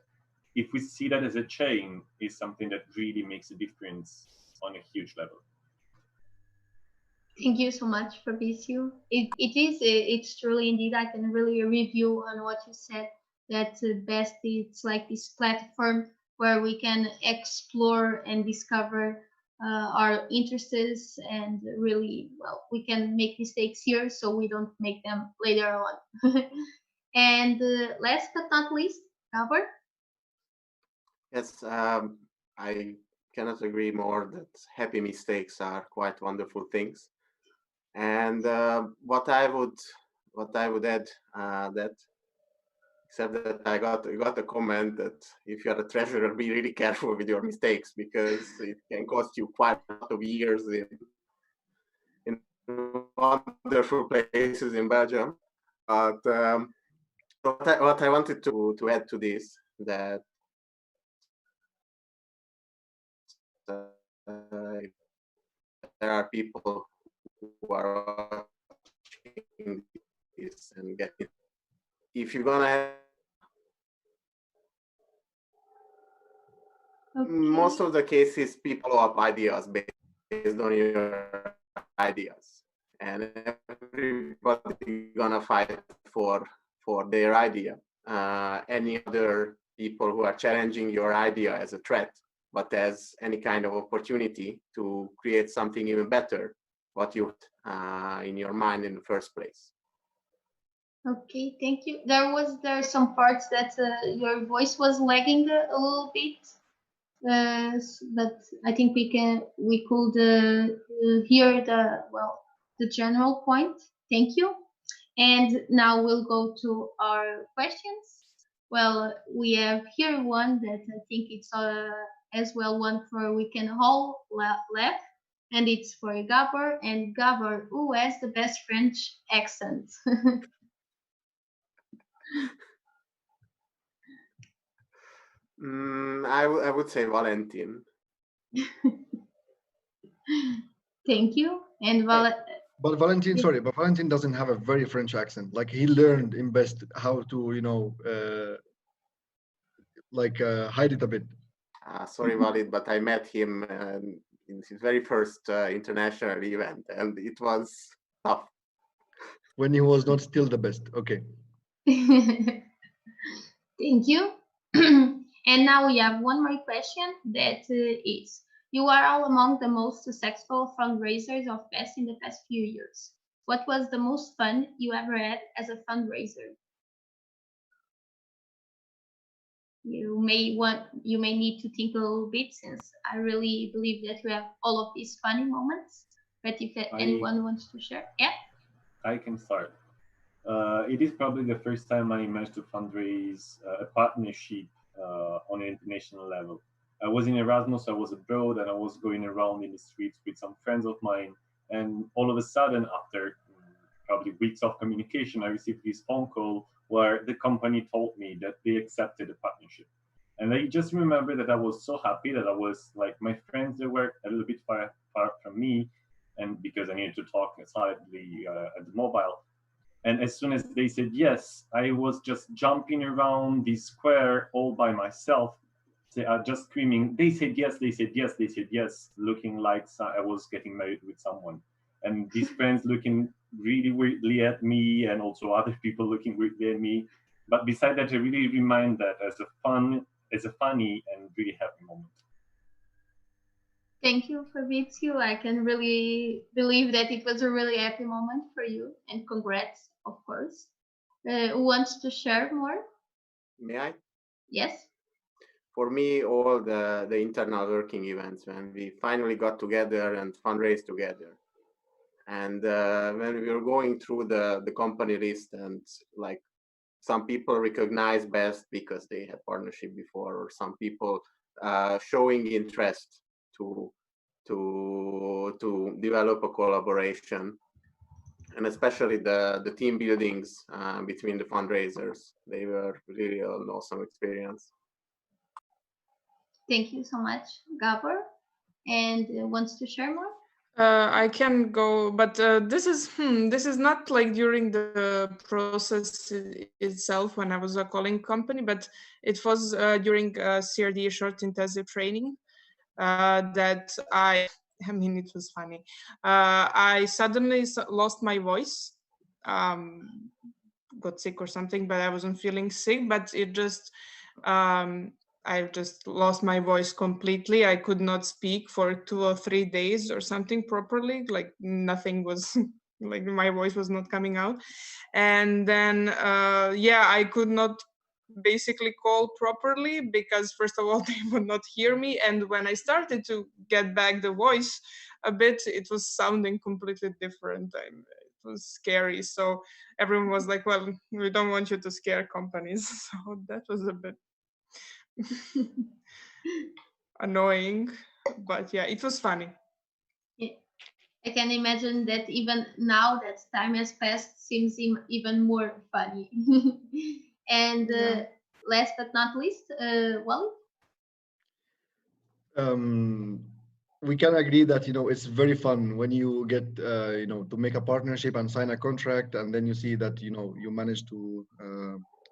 if we see that as a chain, is something that really makes a difference on a huge level. Thank you so much, Fabrizio. It's truly indeed, I can really review on what you said, that best it's like this platform where we can explore and discover our interests, and really, well, we can make mistakes here so we don't make them later on. And last but not least, Gabor. Yes, I cannot agree more that happy mistakes are quite wonderful things. And what I would add that, except that I got a comment that if you are a treasurer, be really careful with your mistakes, because it can cost you quite a lot of years in wonderful places in Belgium. But what I wanted to add to this, that there are people who are watching this and getting. If you're gonna have, most of the cases, people follow up ideas based on your ideas, and everybody gonna fight for their idea. Any other people who are challenging your idea as a threat, but as any kind of opportunity to create something even better, what you had in your mind in the first place. Okay, thank you. There are some parts that your voice was lagging a little bit, but I think we could hear the general point. Thank you. And now we'll go to our questions. Well, we have here one that I think it's as well one for we can all laugh, and it's for Gabor. And Gabor, who has the best French accent? I would say Valentin. Thank you. And But Valentin doesn't have a very French accent. Like, he learned in best how to, hide it a bit. Sorry, Valid, but I met him in his very first international event, and it was tough. When he was not still the best. Okay. Thank you. And now we have one more question that is, you are all among the most successful fundraisers of BEST in the past few years. What was the most fun you ever had as a fundraiser? You may need to think a little bit, since I really believe that you have all of these funny moments. But if anyone wants to share, yeah. I can start. It is probably the first time I managed to fundraise a partnership on an international level. I was in Erasmus, I was abroad, and I was going around in the streets with some friends of mine. And all of a sudden, after probably weeks of communication, I received this phone call where the company told me that they accepted the partnership. And I just remember that I was so happy that I was like, my friends, they were a little bit far from me, and because I needed to talk silently at the mobile. And as soon as they said yes, I was just jumping around the square all by myself, just screaming, they said yes, they said yes, they said yes, looking like I was getting married with someone. And these friends looking really weirdly at me, and also other people looking weirdly at me. But beside that, I really remind that as a funny and really happy moment. Thank you, Fabrizio. I can really believe that it was a really happy moment for you, and congrats, of course. Who wants to share more? May I? Yes. For me, all the internal working events, when we finally got together and fundraised together. And when we were going through the company list, and like some people recognize best because they had partnership before, or some people showing interest to develop a collaboration, and especially the team buildings between the fundraisers, they were really an awesome experience. Thank you so much, Gabor. And wants to share more? I can go, but this is not like during the process itself when I was calling company, but it was during CRD, short intensive training, that I mean, it was funny. I suddenly lost my voice, got sick or something, but I wasn't feeling sick, but it just I just lost my voice completely. I could not speak for 2 or 3 days or something properly. Like nothing was, like my voice was not coming out. And then, I could not basically call properly because first of all, they would not hear me. And when I started to get back the voice a bit, it was sounding completely different. It was scary. So everyone was like, well, we don't want you to scare companies. So that was a bit annoying, but yeah, it was funny. Yeah. I can imagine that even now that time has passed seems even more funny. And last but not least, Wally? We can agree that it's very fun when you get to make a partnership and sign a contract, and then you see that you manage to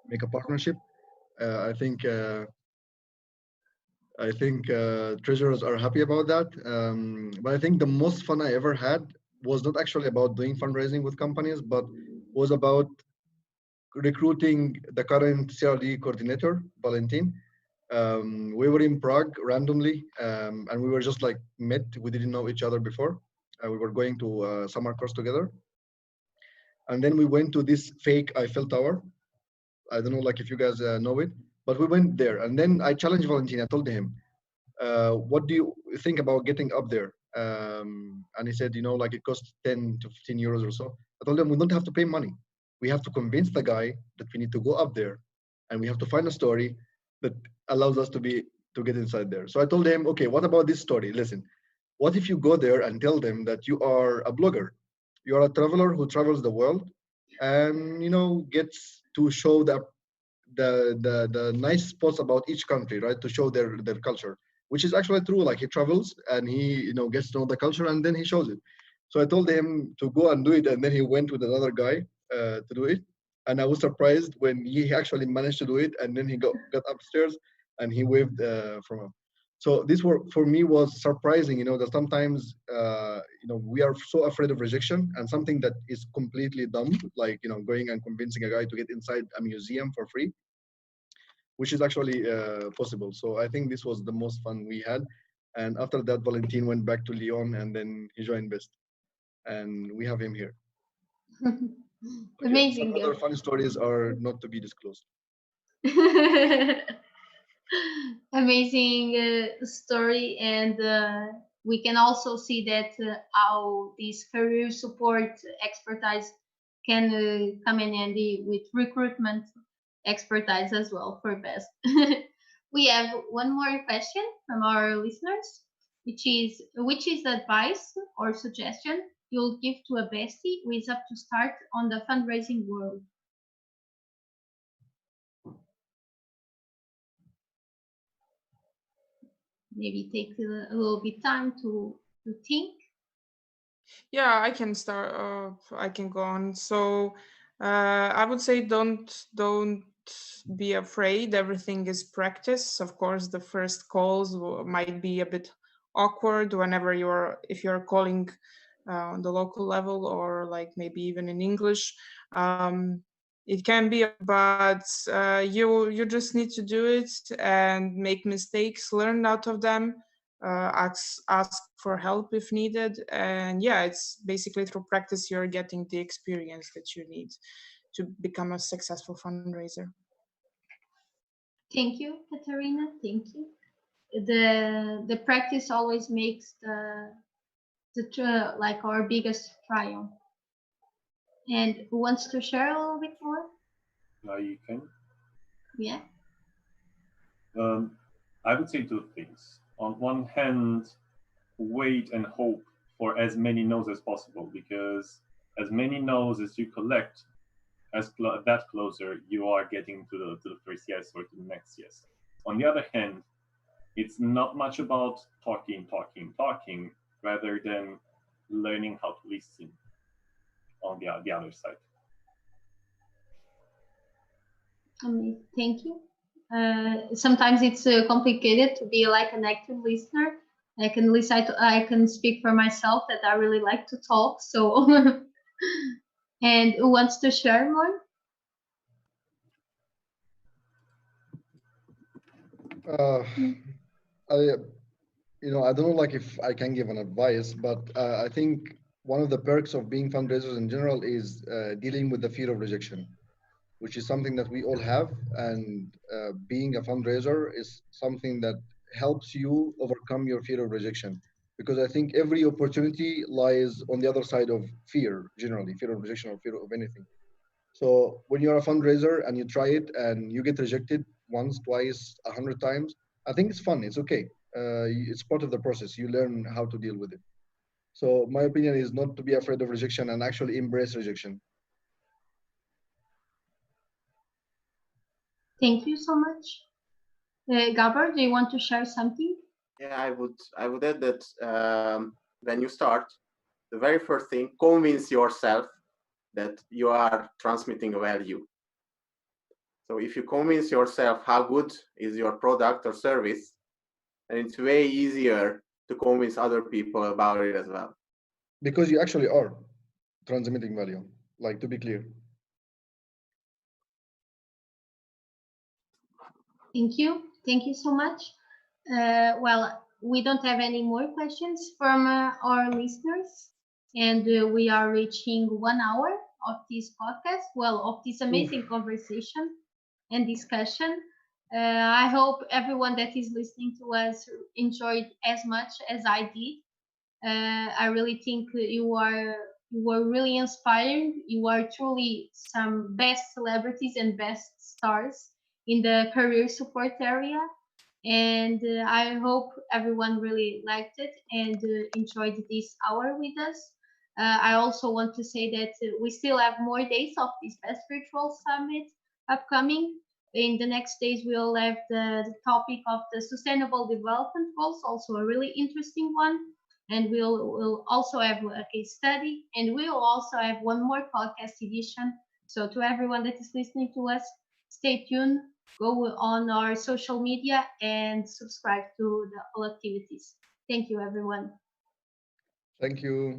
make a partnership. I think treasurers are happy about that. But I think the most fun I ever had was not actually about doing fundraising with companies, but was about recruiting the current CRD coordinator, Valentin. We were in Prague randomly, and we were just like met. We didn't know each other before. We were going to a summer course together. And then we went to this fake Eiffel Tower. I don't know like if you guys know it, but we went there. And then I challenged Valentin. I told him, what do you think about getting up there? And he said, like it costs 10 to 15 euros or so. I told him we don't have to pay money. We have to convince the guy that we need to go up there, and we have to find a story that allows us to get inside there. So I told him, okay, what about this story? Listen, what if you go there and tell them that you are a blogger, you are a traveler who travels the world, and gets to show the nice spots about each country, right? To show their culture, which is actually true. Like he travels and he gets to know the culture, and then he shows it. So I told him to go and do it, and then he went with another guy to do it. And I was surprised when he actually managed to do it, and then he got upstairs and he waved from him. So this for me was surprising, that sometimes we are so afraid of rejection, and something that is completely dumb, like going and convincing a guy to get inside a museum for free, which is actually possible. So I think this was the most fun we had. And after that, Valentin went back to Lyon, and then he joined Best, and we have him here. Amazing. Some other fun stories are not to be disclosed. Amazing story, and we can also see that how this career support expertise can come in handy with recruitment expertise as well for Best. We have one more question from our listeners, which is the advice or suggestion you'll give to a bestie who is up to start on the fundraising world? Maybe take a little bit time to think. Yeah, I can start. I can go on. So, I would say don't be afraid. Everything is practice. Of course, the first calls might be a bit awkward whenever if you're calling on the local level or like maybe even in English. It can be, but you just need to do it and make mistakes, learn out of them, ask for help if needed, and yeah, it's basically through practice you're getting the experience that you need to become a successful fundraiser. Thank you, Katarina. Thank you. The practice always makes like our biggest triumph. And who wants to share a little bit more? You can. Yeah. I would say two things. On one hand, wait and hope for as many no's as possible, because as many no's as you collect, that closer you are getting to the first yes or to the next yes. On the other hand, it's not much about talking, rather than learning how to listen on the other side. Thank you. Sometimes it's complicated to be like an active listener. I can speak for myself that I really like to talk. So, and who wants to share more? I I don't know like if I can give an advice, but I think one of the perks of being fundraisers in general is dealing with the fear of rejection, which is something that we all have. And being a fundraiser is something that helps you overcome your fear of rejection. Because I think every opportunity lies on the other side of fear, generally, fear of rejection or fear of anything. So when you're a fundraiser and you try it and you get rejected once, twice, 100 times, I think it's fun. It's okay. It's part of the process. You learn how to deal with it. So my opinion is not to be afraid of rejection and actually embrace rejection. Thank you so much. Gabor, do you want to share something? Yeah, I would add that when you start, the very first thing, convince yourself that you are transmitting a value. So if you convince yourself how good is your product or service, then it's way easier to convince other people about it as well. Because you actually are transmitting value, like to be clear. Thank you. Thank you so much. Well, we don't have any more questions from our listeners, and we are reaching 1 hour of this podcast, well, of this amazing conversation and discussion. I hope everyone that is listening to us enjoyed as much as I did. I really think you were really inspiring. You are truly some best celebrities and best stars in the career support area. And I hope everyone really liked it and enjoyed this hour with us. I also want to say that we still have more days of this Best Virtual Summit upcoming. In the next days, we'll have the topic of the Sustainable Development Goals, also a really interesting one. And we'll also have a case study, and we'll also have one more podcast edition. So to everyone that is listening to us, stay tuned, go on our social media and subscribe to the all activities. Thank you, everyone. Thank you.